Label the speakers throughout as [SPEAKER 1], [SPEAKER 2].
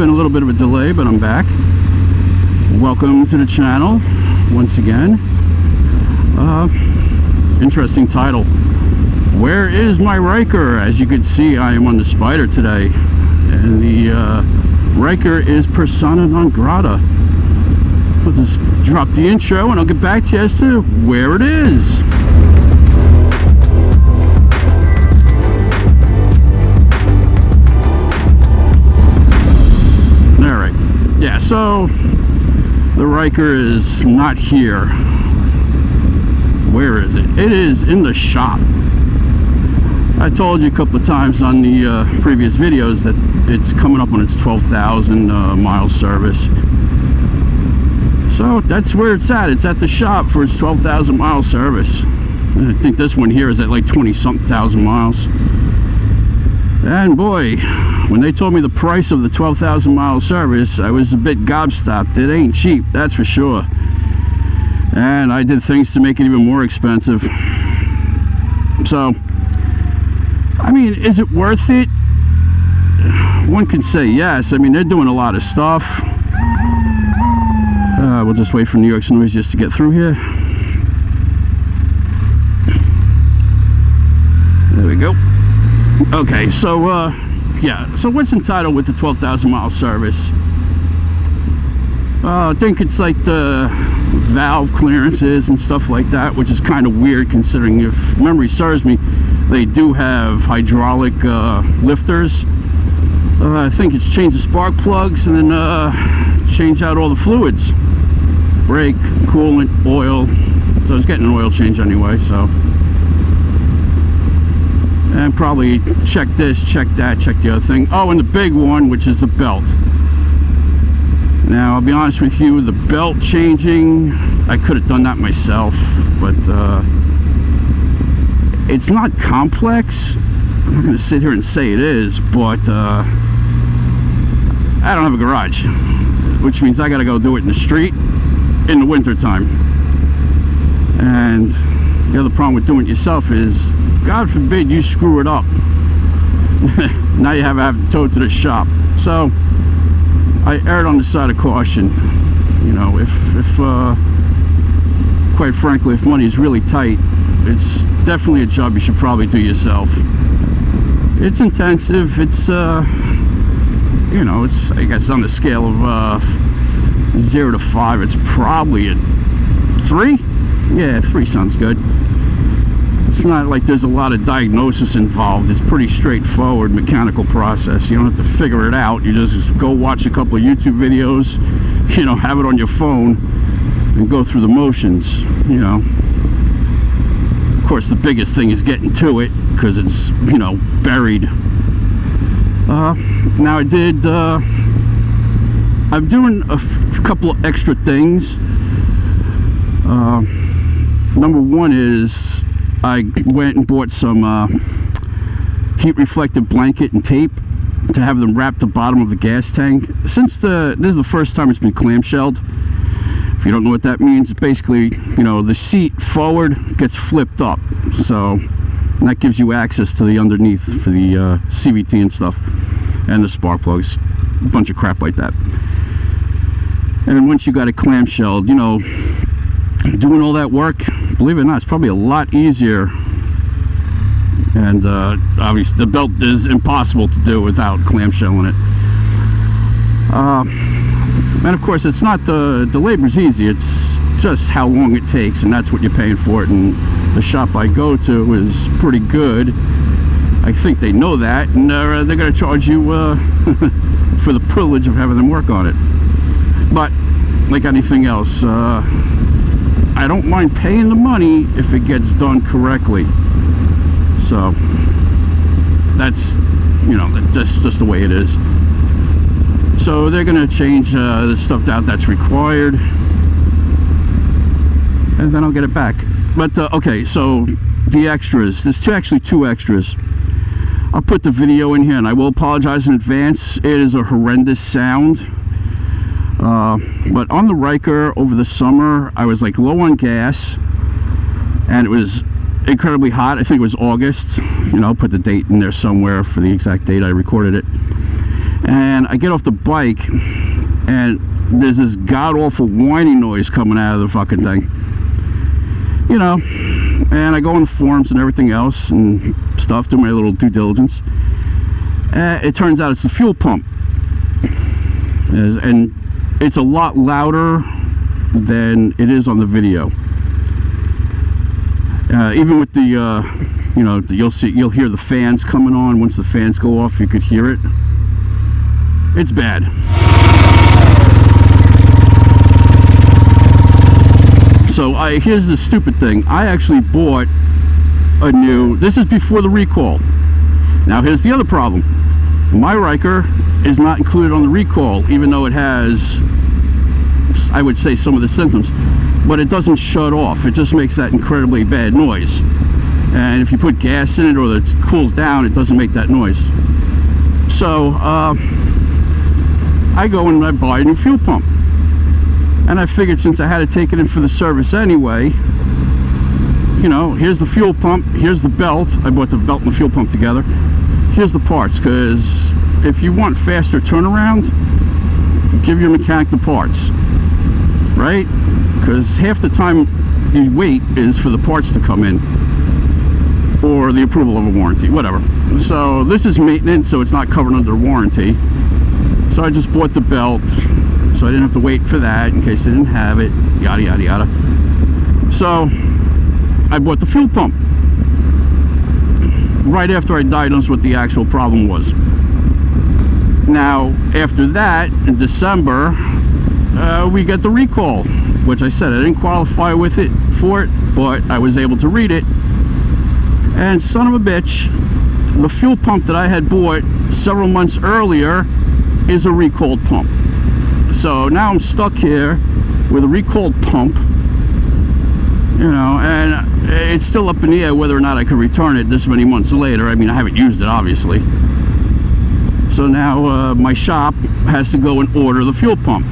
[SPEAKER 1] been a little bit of a delay, but I'm back. Welcome to the channel once again. Interesting title. Where is my Riker? As you can see, I am on the Spyder today, and the Riker is persona non grata. I'll just drop the intro and I'll get back to you as to where it is. Alright, yeah, so the Riker is not here. Where is it? It is in the shop. I told you a couple of times on the previous videos that it's coming up on its 12,000 mile service. So that's where it's at. It's at the shop for its 12,000 mile service. I think this one here is at like 20-something thousand miles. And boy, when they told me the price of the 12,000 mile service, I was a bit gobstopped. It ain't cheap, that's for sure. And I did things to make it even more expensive. So, I mean, is it worth it? One can say yes. I mean, they're doing a lot of stuff. We'll just wait for New York's noise just to get through here. There we go. Okay, so, yeah. So what's entitled with the 12,000 mile service? I think it's like the valve clearances and stuff like that, which is kind of weird considering, if memory serves me, they do have hydraulic lifters. I think it's change the spark plugs and then change out all the fluids. Brake, coolant, oil. So I was getting an oil change anyway, so. And probably check this, check that, check the other thing. Oh, and the big one, which is the belt. Now, I'll be honest with you, the belt changing, I could have done that myself, but it's not complex. I'm not going to sit here and say it is, but I don't have a garage, which means I got to go do it in the street in the winter time. And the other problem with doing it yourself is, God forbid you screw it up. Now you have to have it towed to the shop. So I erred on the side of caution. You know, if quite frankly, if money is really tight, it's definitely a job you should probably do yourself. It's intensive. It's you know, it's, I guess on the scale of 0 to 5, it's probably a 3. Yeah, 3 sounds good. It's not like there's a lot of diagnosis involved. It's pretty straightforward mechanical process. You don't have to figure it out. You just go watch a couple of YouTube videos, you know, have it on your phone and go through the motions, you know. Of course, the biggest thing is getting to it because it's, you know, buried. Now I'm doing a couple of extra things. Number one is I went and bought some heat reflective blanket and tape to have them wrap the bottom of the gas tank. Since this is the first time it's been clamshelled, if you don't know what that means, basically, you know, the seat forward gets flipped up, so that gives you access to the underneath for the CVT and stuff, and the spark plugs, a bunch of crap like that. And once you got it clamshelled, you know, doing all that work, believe it or not, it's probably a lot easier. And obviously the belt is impossible to do without clamshelling it. And of course, it's not the labor's easy, it's just how long it takes, and that's what you're paying for it. And the shop I go to is pretty good. I think they know that, and they're going to charge you for the privilege of having them work on it. But like anything else, I don't mind paying the money if it gets done correctly. So that's, you know, that's just the way it is. So they're going to change the stuff out that's required, and then I'll get it back. But okay, so the extras, there's actually two extras. I'll put the video in here, and I will apologize in advance. It is a horrendous sound. But on the Riker over the summer, I was like low on gas, and it was incredibly hot. I think it was August. You know, I'll put the date in there somewhere for the exact date I recorded it. And I get off the bike, and there's this god-awful whining noise coming out of the fucking thing. You know, and I go on the forums and everything else and stuff, do my little due diligence. It turns out it's the fuel pump. And it's a lot louder than it is on the video. Even with the, you know, you'll hear the fans coming on. Once the fans go off, you could hear it. It's bad. So here's the stupid thing. I actually bought a new, this is before the recall. Now here's the other problem. My Riker is not included on the recall, even though it has, I would say, some of the symptoms, but it doesn't shut off. It just makes that incredibly bad noise. And if you put gas in it or it cools down, it doesn't make that noise. So I go and I buy a new fuel pump. And I figured since I had to take it in for the service anyway, you know, here's the fuel pump, here's the belt. I bought the belt and the fuel pump together. Here's the parts, because if you want faster turnaround, give your mechanic the parts, right? Because half the time you wait is for the parts to come in, or the approval of a warranty, whatever. So this is maintenance, so it's not covered under warranty. So I just bought the belt, so I didn't have to wait for that in case they didn't have it, yada yada yada. So I bought the fuel pump right after I diagnosed what the actual problem was. Now after that, in December, we got the recall, which I said I didn't qualify for it, but I was able to read it. And son of a bitch, the fuel pump that I had bought several months earlier is a recalled pump. So now I'm stuck here with a recalled pump, you know, and it's still up in the air whether or not I could return it this many months later. I mean, I haven't used it, obviously. So now my shop has to go and order the fuel pump.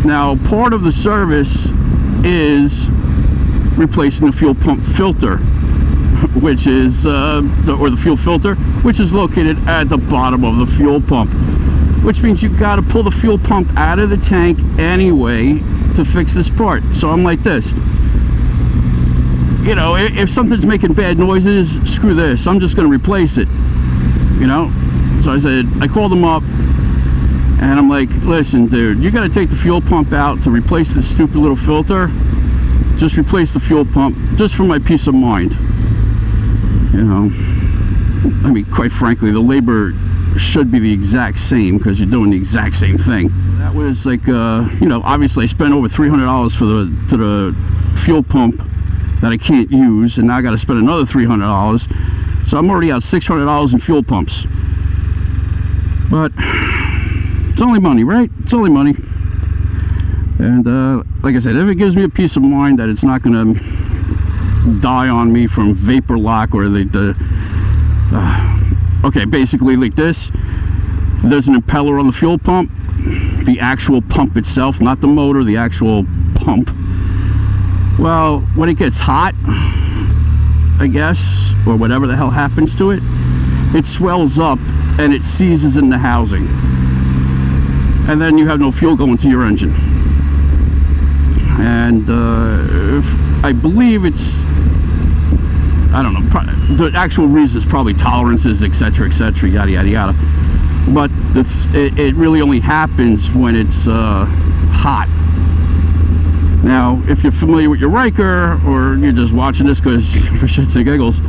[SPEAKER 1] Now, part of the service is replacing the fuel pump filter, which is, or the fuel filter, which is located at the bottom of the fuel pump. Which means you got to pull the fuel pump out of the tank anyway to fix this part. So I'm like this, you know, if something's making bad noises, screw this, I'm just going to replace it, you know. So I called them up and I'm like, listen dude, you got to take the fuel pump out to replace this stupid little filter. Just replace the fuel pump, just for my peace of mind, you know. I mean, quite frankly, the labor should be the exact same because you're doing the exact same thing. That was like, you know, obviously I spent over $300 for the fuel pump that I can't use, and now I got to spend another $300. So I'm already out $600 in fuel pumps. But it's only money, right? It's only money. And like I said, if it gives me a peace of mind that it's not going to die on me from vapor lock or okay, basically like this, there's an impeller on the fuel pump, the actual pump itself, not the motor, the actual pump. Well, when it gets hot, I guess, or whatever the hell happens to it, it swells up and it seizes in the housing. And then you have no fuel going to your engine. And I believe it's, I don't know, the actual reason is probably tolerances, etc., yada yada yada. But it really only happens when it's hot. Now, if you're familiar with your Riker, or you're just watching this because for shits and giggles,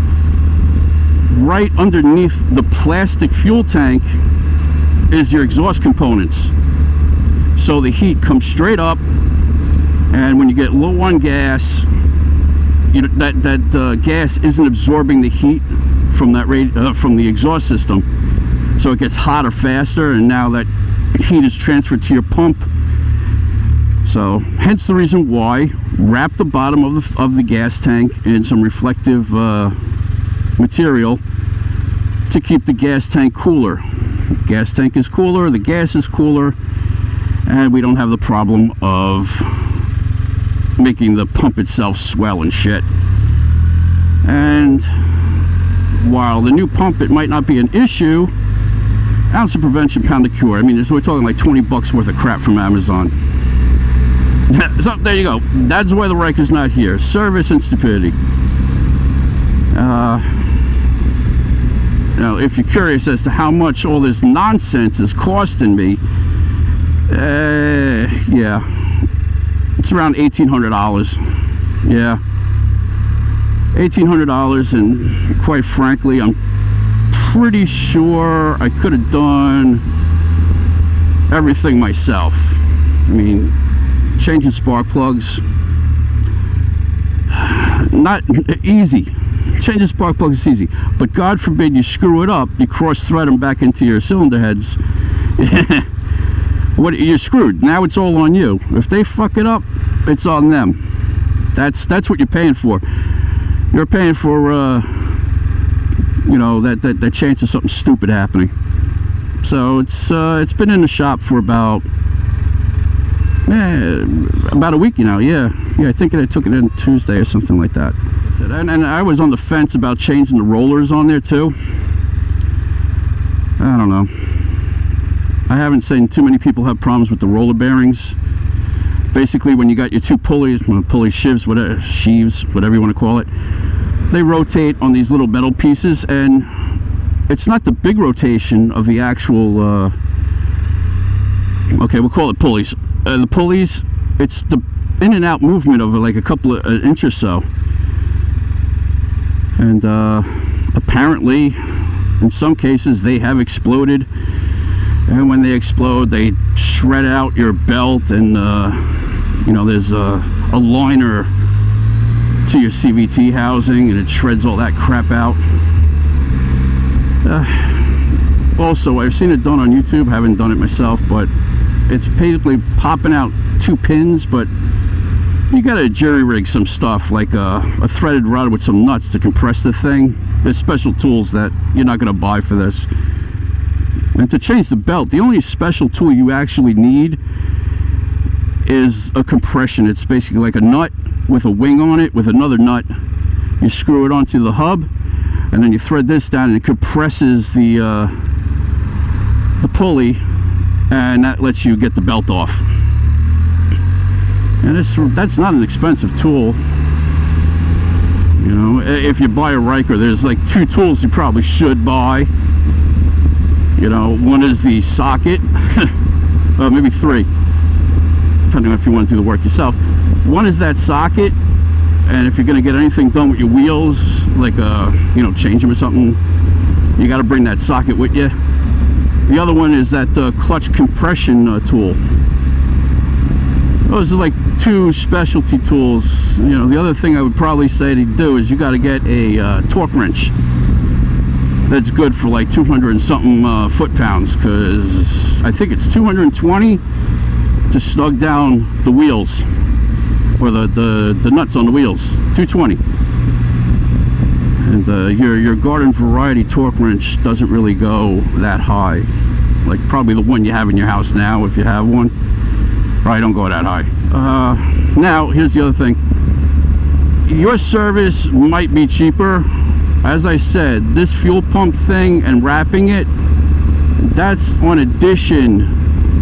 [SPEAKER 1] right underneath the plastic fuel tank is your exhaust components. So the heat comes straight up, and when you get low on gas, you know, that gas isn't absorbing the heat from that from the exhaust system, so it gets hotter faster, and now that heat is transferred to your pump. So hence the reason why wrap the bottom of the gas tank in some reflective material to keep the gas tank cooler. Gas tank is cooler, the gas is cooler, and we don't have the problem of making the pump itself swell and shit. And while the new pump, it might not be an issue, Ounce of prevention, pound of cure. I mean, we're talking like $20 worth of crap from Amazon. So there you go. That's why the Riker's not here. Service and stupidity. Now, if you're curious as to how much all this nonsense is costing me, yeah, it's around $1,800. Yeah, $1,800, and quite frankly, I'm pretty sure I could have done everything myself. I mean, changing spark plugs, not easy. Changing spark plugs is easy, but God forbid you screw it up, you cross-thread them back into your cylinder heads. What, you're screwed. Now it's all on you. If they fuck it up, it's on them. That's what you're paying for. You're paying for you know, that chance of something stupid happening. So it's been in the shop for about a week now. Yeah, I think I took it in Tuesday or something like that. And I was on the fence about changing the rollers on there too. I don't know. I haven't seen too many people have problems with the roller bearings. Basically, when you got your two pulleys, pulley sheaves, whatever you want to call it, they rotate on these little metal pieces, and it's not the big rotation of the actual, okay, we'll call it pulleys. The pulleys, it's the in and out movement of like a couple of an inch or so. And apparently, in some cases, they have exploded. And when they explode, they shred out your belt, and you know, there's a liner to your CVT housing, and it shreds all that crap out. Also, I've seen it done on YouTube. I haven't done it myself, but it's basically popping out two pins, but you gotta jerry rig some stuff, like a threaded rod with some nuts to compress the thing. There's special tools that you're not gonna buy for this. And to change the belt, the only special tool you actually need is a compression. It's basically like a nut with a wing on it with another nut. You screw it onto the hub, and then you thread this down, and it compresses the pulley, and that lets you get the belt off. And that's not an expensive tool. You know, if you buy a Riker, there's like two tools you probably should buy. You know, one is the socket, maybe three, depending on if you want to do the work yourself. One is that socket, and if you're going to get anything done with your wheels, like you know, change them or something, you got to bring that socket with you. The other one is that clutch compression tool. Those are like two specialty tools. You know, the other thing I would probably say to do is you got to get a torque wrench that's good for like 200 and something foot-pounds, because I think it's 220 to snug down the wheels, or the nuts on the wheels. 220. And your garden variety torque wrench doesn't really go that high, like probably the one you have in your house now, if you have one. Probably don't go that high. Now here's the other thing. Your service might be cheaper. As I said, this fuel pump thing and wrapping it, that's on addition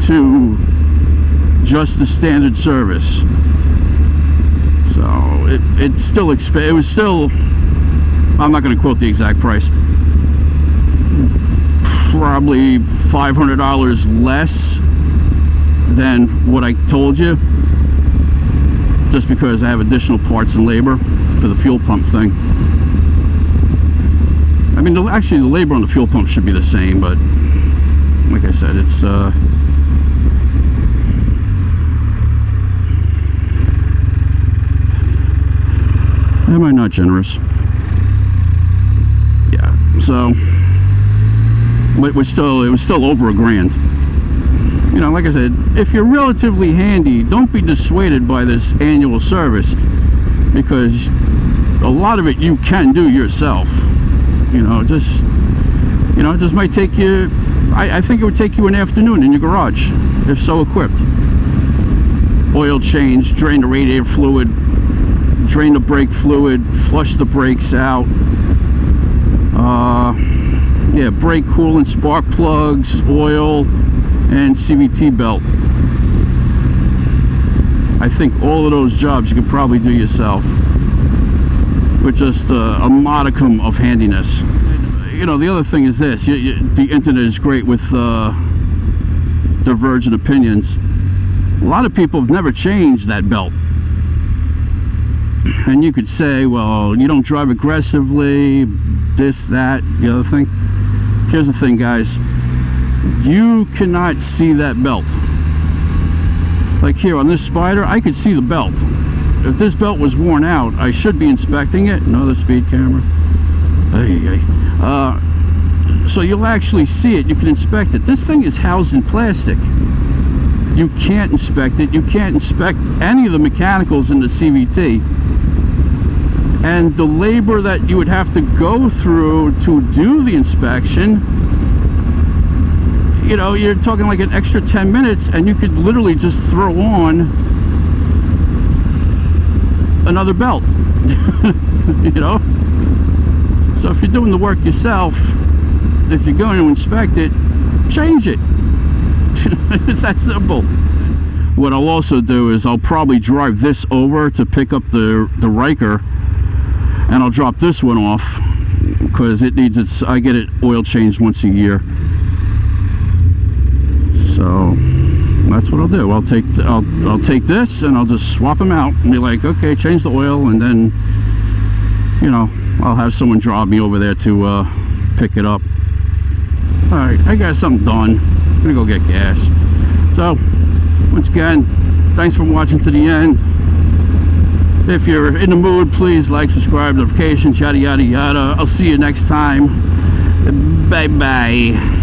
[SPEAKER 1] to just the standard service. So it's still it was still, I'm not going to quote the exact price, probably $500 less than what I told you, just because I have additional parts and labor for the fuel pump thing. I mean, actually the labor on the fuel pump should be the same, but like I said, it's am I not generous? Yeah. So, but it was still over $1,000. You know, like I said, if you're relatively handy, don't be dissuaded by this annual service, because a lot of it you can do yourself. You know, just might take you, I think it would take you an afternoon in your garage, if so equipped. Oil change, drain the radiator fluid, drain the brake fluid, flush the brakes out. Yeah, brake, coolant, spark plugs, oil, and CVT belt. I think all of those jobs you could probably do yourself with just a modicum of handiness. You know, the other thing is this, the internet is great with divergent opinions. A lot of people have never changed that belt. And you could say, well, you don't drive aggressively, this, that, the other thing. Here's the thing, guys. You cannot see that belt. Like here on this Spyder, I could see the belt. If this belt was worn out, I should be inspecting it. Another speed camera. So you'll actually see it. You can inspect it. This thing is housed in plastic. You can't inspect it. You can't inspect any of the mechanicals in the CVT. And the labor that you would have to go through to do the inspection, you know, you're talking like an extra 10 minutes, and you could literally just throw on another belt. You know? So if you're doing the work yourself, if you're going to inspect it, change it. It's that simple. What I'll also do is I'll probably drive this over to pick up the Riker, and I'll drop this one off because it needs its, I get it oil changed once a year. So that's what I'll do. I'll take this and I'll just swap them out and be like, okay, change the oil, and then, you know, I'll have someone drive me over there to pick it up. All right, I got something done. I'm gonna go get gas. So once again, thanks for watching to the end. If you're in the mood, please like, subscribe, notifications, yada yada yada. I'll see you next time. Bye bye.